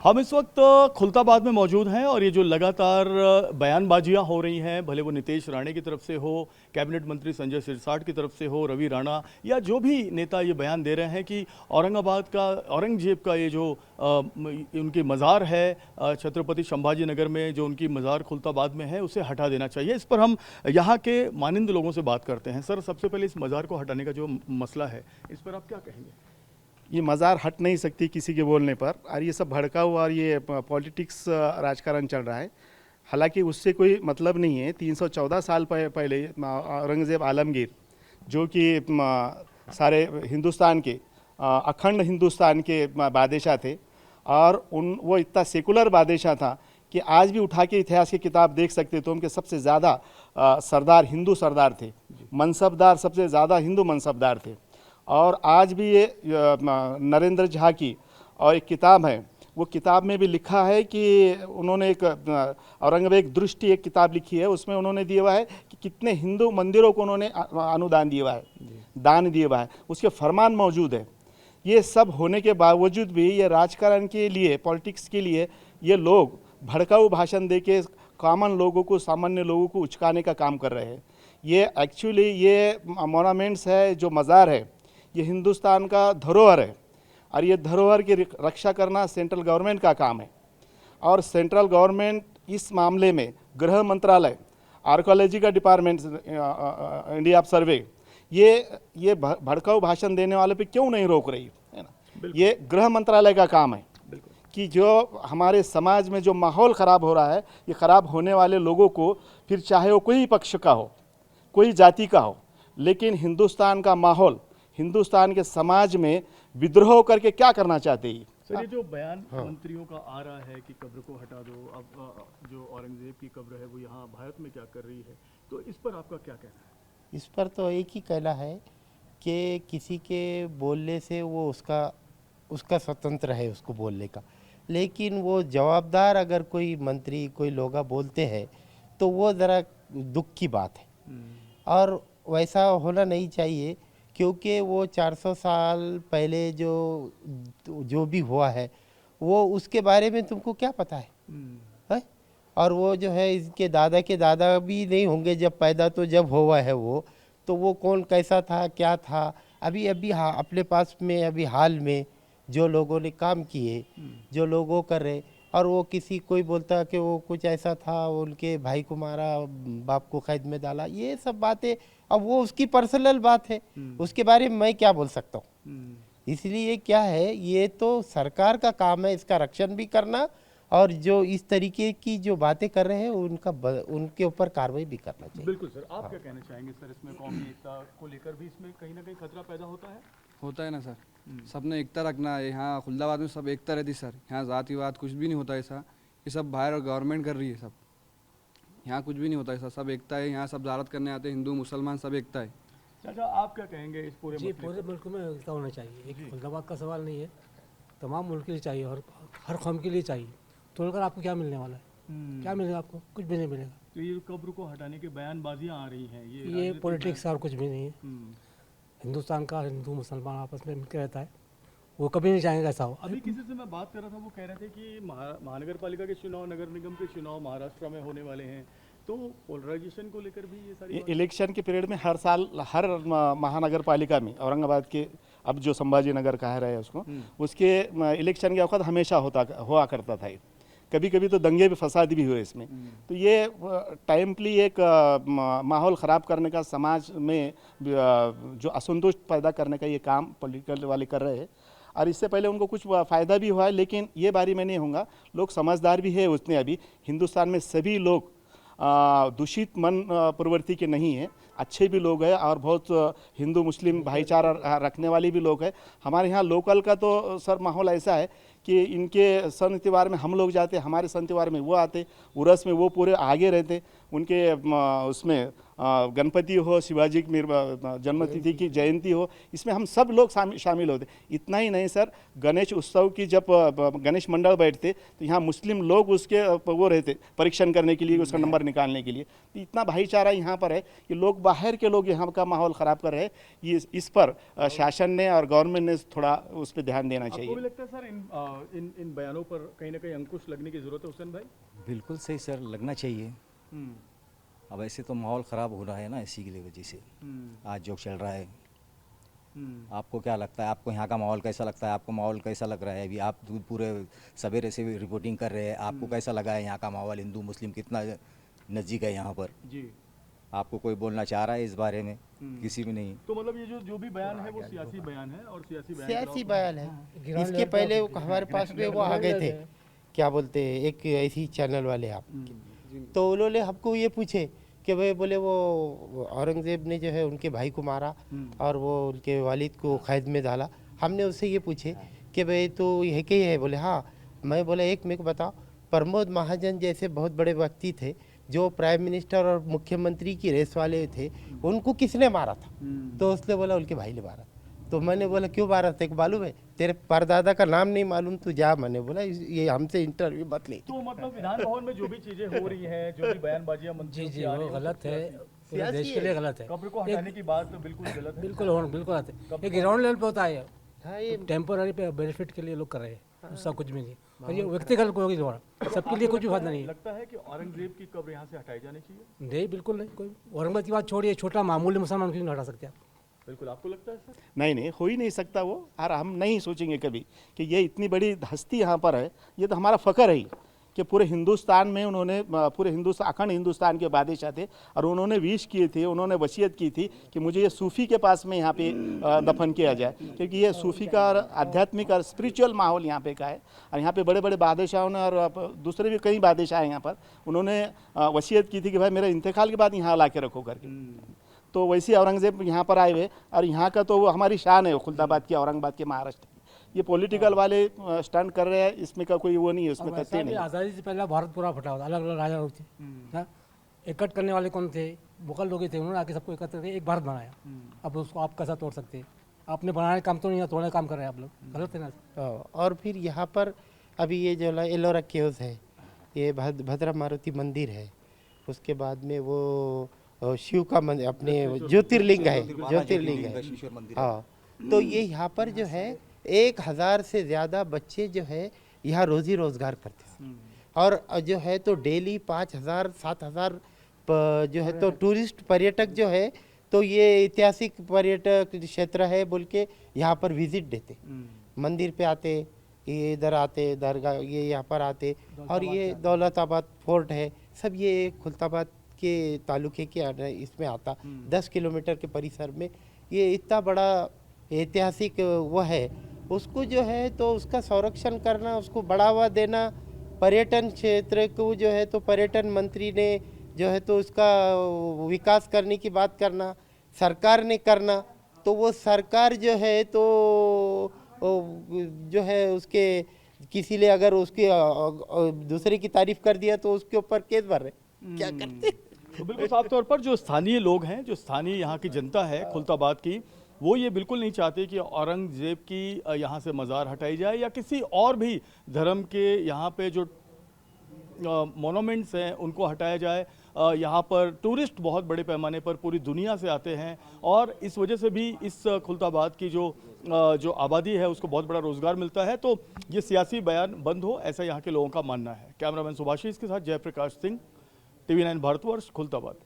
हम इस वक्त खुलताबाद में मौजूद हैं और ये जो लगातार बयानबाजियां हो रही हैं, भले वो नीतीश राणे की तरफ से हो, कैबिनेट मंत्री संजय सिरसाट की तरफ से हो, रवि राणा या जो भी नेता ये बयान दे रहे हैं कि औरंगजेब का ये जो उनकी मज़ार है छत्रपति संभाजी नगर में, जो उनकी मज़ार खुलताबाद में है, उसे हटा देना चाहिए। इस पर हम यहाँ के मानिंद लोगों से बात करते हैं। सर, सबसे पहले इस मज़ार को हटाने का जो मसला है, इस पर आप क्या कहेंगे? ये मज़ार हट नहीं सकती किसी के बोलने पर, और ये सब भड़काऊ और ये पॉलिटिक्स राजकारण चल रहा है। हालांकि उससे कोई मतलब नहीं है। 314 साल पहले औरंगज़ेब आलमगीर, जो कि सारे हिंदुस्तान के अखंड हिंदुस्तान के बादशाह थे, और वो इतना सेकुलर बादशाह था कि आज भी उठा के इतिहास की किताब देख सकते तो उनके सबसे ज़्यादा सरदार हिंदू सरदार थे, मनसबदार सबसे ज़्यादा हिंदू मनसबदार थे। और आज भी ये नरेंद्र झा की और एक किताब है, वो किताब में भी लिखा है कि उन्होंने एक औरंगजेब दृष्टि एक किताब लिखी है, उसमें उन्होंने दिया हुआ है कि कितने हिंदू मंदिरों को उन्होंने अनुदान दिया हुआ है, दान दिया हुआ है, उसके फरमान मौजूद है। ये सब होने के बावजूद भी ये राजकारण के लिए, पॉलिटिक्स के लिए ये लोग भड़काऊ भाषण दे के कॉमन लोगों को, सामान्य लोगों को उचकाने का काम कर रहे हैं। ये एक्चुअली ये मोनामेंट्स है, जो मज़ार है, ये हिंदुस्तान का धरोहर है, और ये धरोहर की रक्षा करना सेंट्रल गवर्नमेंट का काम है। और सेंट्रल गवर्नमेंट इस मामले में गृह मंत्रालय, आर्कोलॉजी का डिपार्टमेंट, इंडिया सर्वे, ये भड़काऊ भाषण देने वाले पे क्यों नहीं रोक रही है ना? ये गृह मंत्रालय का काम है कि जो हमारे समाज में जो माहौल ख़राब हो रहा है, ये ख़राब होने वाले लोगों को, फिर चाहे वो कोई पक्ष का हो, कोई जाति का हो, लेकिन हिंदुस्तान का माहौल, हिंदुस्तान के समाज में विद्रोह करके क्या करना चाहते हैं? सर, ये जो बयान मंत्रियों का आ रहा है कि कब्र को हटा दो, अब जो औरंगजेब की कब्र है वो यहाँ भारत में क्या कर रही है, तो इस पर आपका क्या कहना है? इस पर तो एक ही कहना है कि किसी के बोलने से वो उसका स्वतंत्र है उसको बोलने का, लेकिन वो जवाबदार अगर कोई मंत्री, कोई लोग बोलते हैं तो वो ज़रा दुख की बात है, और वैसा होना नहीं चाहिए, क्योंकि वो 400 साल पहले जो भी हुआ है वो उसके बारे में तुमको क्या पता है? और वो जो है इसके दादा के दादा भी नहीं होंगे जब पैदा, तो जब हुआ है वो, तो वो कौन कैसा था, क्या था, अभी हाँ अपने पास में अभी हाल में जो लोगों ने काम किए, जो लोगों कर रहे, और वो किसी कोई बोलता कि वो कुछ ऐसा था, उनके भाई को मारा, बाप को कैद में डाला, ये सब बातें, अब वो उसकी पर्सनल बात है, उसके बारे में मैं क्या बोल सकता हूँ। इसलिए क्या है, ये तो सरकार का काम है इसका रक्षण भी करना, और जो इस तरीके की जो बातें कर रहे हैं उनके ऊपर कार्रवाई भी करना चाहिए। बिल्कुल सर, आप क्या कहना चाहेंगे सर? इसमें कौमी एकता को लेकर भी इसमें कहीं ना कहीं खतरा पैदा होता है ना सर। सबने एकता रखना है। यहाँ खुलदाबाद में सब एकता रहती सर। यहाँ जातिवाद कुछ भी नहीं होता ऐसा, ये सब बाहर गवर्नमेंट कर रही है सब। यहाँ कुछ भी नहीं होता ऐसा, सब एकता है। यहाँ सब ज़ियारत करने आते हैं, हिंदू मुसलमान सब एकता है। चाचा, आप क्या कहेंगे इस पूरे जी? पूरे मुल्क में एकता होना चाहिए, एक खुलदाबाद का सवाल नहीं है, तमाम मुल्क के लिए चाहिए और हर कौम के लिए चाहिए। तोड़कर आपको क्या मिलने वाला है? क्या मिलेगा आपको? कुछ भी नहीं मिलेगा। तो ये कब्र को हटाने की बयानबाजियां आ रही हैं, ये पॉलिटिक्स और कुछ भी नहीं है। हिंदुस्तान का हिंदू मुसलमान आपस में मिलकर रहता है, वो कभी नहीं चाहेंगे ऐसा हो। अभी किसी से मैं बात कर रहा था, वो कह रहे थे कि महानगर पालिका के चुनाव, नगर निगम के चुनाव महाराष्ट्र में होने वाले हैं, तो पोलराइजेशन को लेकर भी ये सारी इलेक्शन के पीरियड में हर साल हर महानगर पालिका में, औरंगाबाद के अब जो संभाजी नगर कह रहे हैं उसको, उसके इलेक्शन के वक्त हमेशा हुआ करता था। कभी कभी तो दंगे भी, फसाद भी हुए इसमें। तो ये टाइमली एक माहौल ख़राब करने का, समाज में जो असंतोष पैदा करने का ये काम पॉलिटिकल वाले कर रहे हैं, और इससे पहले उनको कुछ फ़ायदा भी हुआ है, लेकिन ये बारी में नहीं होगा। लोग समझदार भी है उतने। अभी हिंदुस्तान में सभी लोग दूषित मन प्रवृत्ति के नहीं है, अच्छे भी लोग हैं, और बहुत हिंदू मुस्लिम भाईचारा रखने वाले भी लोग हैं। हमारे यहाँ लोकल का तो सर माहौल ऐसा है कि इनके सन त्योहार में हम लोग जाते, हमारे सन त्योहार में वो आते, उरस में वो पूरे आगे रहते, उनके उसमें गणपति हो, शिवाजी की जन्मतिथि की जयंती हो, इसमें हम सब लोग शामिल होते। इतना ही नहीं सर, गणेश उत्सव की जब गणेश मंडल बैठते तो यहाँ मुस्लिम लोग उसके वो रहते परीक्षण करने के लिए, उसका नंबर निकालने के लिए। तो इतना भाईचारा यहाँ पर है कि लोग बाहर के लोग यहाँ का माहौल ख़राब कर रहे हैं। ये इस पर शासन ने और गवर्नमेंट ने थोड़ा उस पर ध्यान देना चाहिए। आपको भी लगता है सर इन बयानों पर कहीं ना कहीं अंकुश लगने की जरूरत है हुसैन भाई? बिल्कुल सही सर, लगना चाहिए। अब ऐसे तो माहौल ख़राब हो रहा है ना, इसी की वजह से आज जो चल रहा है। आपको क्या लगता है, आपको यहाँ का माहौल कैसा लगता है? आपको माहौल कैसा लग रहा है? अभी आप पूरे सवेरे से रिपोर्टिंग कर रहे हैं, आपको कैसा लगा है यहाँ का माहौल? हिंदू मुस्लिम कितना नज़दीक है यहाँ पर? जी, आपको कोई बोलना चाह रहा है इस बारे में? किसी भी नहीं। तो मतलब ये जो भी बयान है वो सियासी बयान है और सियासी बयान है। इसके पहले हमारे पास में वो आ गए थे, क्या बोलते हैं, एक ऐसी चैनल वाले आप, तो उन्होंने हमको ये पूछे कि भाई बोले वो औरंगजेब ने जो है उनके भाई को मारा और वो उनके वालिद को कैद में डाला। हमने उससे ये पूछे कि भाई तो यह क्या है? बोले हाँ। मैं बोला एक मेरे को बताओ, प्रमोद महाजन जैसे बहुत बड़े व्यक्ति थे जो प्राइम मिनिस्टर और मुख्यमंत्री की रेस वाले थे, उनको किसने मारा था? तो उसने बोला उनके भाई ने मारा। तो मैंने बोला क्यों मारा? तेरे को मालूम है? तेरे परदादा का नाम नहीं मालूम? तू जा। मैंने बोला ये हमसे इंटरव्यू मत ले। तो मतलब विधान भवन में जो भी चीजें हो रही हैं, जो भी बयानबाजियां जी मंत्रियों जी की आ वो रही हैं, गलत है, पूरे सियासी देश के लिए गलत है। कब्र को हटाने की बात तो बिल्कुल गलत है। बिल्कुल गलत है। ये ग्राउंड लेवल पे होता है, हाँ, ये टेम्पोररी पे बेनिफिट के लिए लोग कर रहे हैं, उसका कुछ भी नहीं। और ये व्यक्तिगत कोई द्वारा सबके लिए कुछ भी फायदा नहीं है। लगता है कि औरंगजेब की कब्र यहाँ से हटाई जानी चाहिए? नहीं, बिल्कुल नहीं। कोई औरंगाबाद की बात छोड़िए, छोटा मामूली मुसलमान क्यों नहीं हटा सकते आप? बिल्कुल, आपको लगता है सर? नहीं, हो ही नहीं सकता वो। और हम नहीं सोचेंगे कभी कि ये इतनी बड़ी हस्ती यहाँ पर है। ये तो हमारा फ़ख्र है ही कि पूरे हिंदुस्तान में उन्होंने, पूरे हिंदुस्तान, अखंड हिंदुस्तान के बादशाह थे और उन्होंने विश किए थे, उन्होंने वसीयत की थी कि मुझे ये सूफ़ी के पास में यहाँ पे दफन किया जाए, क्योंकि ये सूफ़ी का और आध्यात्मिक और स्पिरिचुअल माहौल यहाँ पे का है। और यहाँ पे बड़े बड़े बादशाहों ने और दूसरे भी कई बादशाह हैं यहाँ पर, उन्होंने वसीयत की थी कि भाई मेरे इंतकाल के बाद यहाँ ला के रखो करके। तो वैसे औरंगजेब यहाँ पर आए हुए, और यहाँ का तो वो हमारी शान है, खुलदाबाद की, औरंगाबाद के, महाराष्ट्र की। ये पॉलिटिकल वाले स्टंट कर रहे हैं, इसमें का कोई वो नहीं है, उसमें तथ्य नहीं। आज़ादी से पहले भारत पूरा फटा हुआ, अलग अलग राजा लोग थे। हाँ, इकट्ठ करने वाले कौन थे? मुगल लोग ही थे। उन्होंने आके सबको एकत्र करके एक भारत बनाया। अब उसको आप कैसा तोड़ सकते हैं? आपने बनाने काम तो नहीं है, तोड़ने काम कर रहे हैं आप लोग, गलत है ना? और फिर यहाँ पर अभी ये जो एलोरा केव्स है, ये भद्रा मारुति मंदिर है, उसके बाद में वो शिव का मंदिर, अपने ज्योतिर्लिंग है, ज्योतिर्लिंग है। हाँ, तो ये यहाँ पर जो है 1000 से ज़्यादा बच्चे जो है यहाँ रोजी रोजगार करते हैं। और जो है तो डेली 5000 7000 जो है तो टूरिस्ट पर्यटक जो है, तो ये ऐतिहासिक पर्यटक क्षेत्र है बोल के यहाँ पर विजिट देते, मंदिर पे आते, ये इधर आते, दरगाह ये यहाँ पर आते। और ये दौलताबाद फोर्ट है, सब ये खुलताबाद के तालुके के इसमें आता, 10 किलोमीटर के परिसर में। ये इतना बड़ा ऐतिहासिक वो है, उसको जो है तो उसका संरक्षण करना, उसको बढ़ावा देना, पर्यटन क्षेत्र को जो है तो पर्यटन मंत्री ने जो है तो उसका विकास करने की बात करना, सरकार ने करना। तो वो सरकार जो है तो जो है उसके किसी ने अगर उसकी दूसरे की तारीफ कर दिया तो उसके ऊपर केस भर रहे, क्या करते? तो बिल्कुल साफ तौर पर जो स्थानीय लोग हैं, जो स्थानीय यहाँ की जनता है खुलताबाद की, वो ये बिल्कुल नहीं चाहते कि औरंगजेब की यहाँ से मज़ार हटाई जाए या किसी और भी धर्म के यहाँ पे जो मोनूमेंट्स हैं उनको हटाया जाए। यहाँ पर टूरिस्ट बहुत बड़े पैमाने पर पूरी दुनिया से आते हैं और इस वजह से भी इस खुलताबाद की जो आबादी है उसको बहुत बड़ा रोज़गार मिलता है। तो ये सियासी बयान बंद हो, ऐसा यहाँ के लोगों का मानना है। कैमरामैन सुभाषिस के साथ जयप्रकाश सिंह, TV9 भारतवर्ष, खुलताबाद।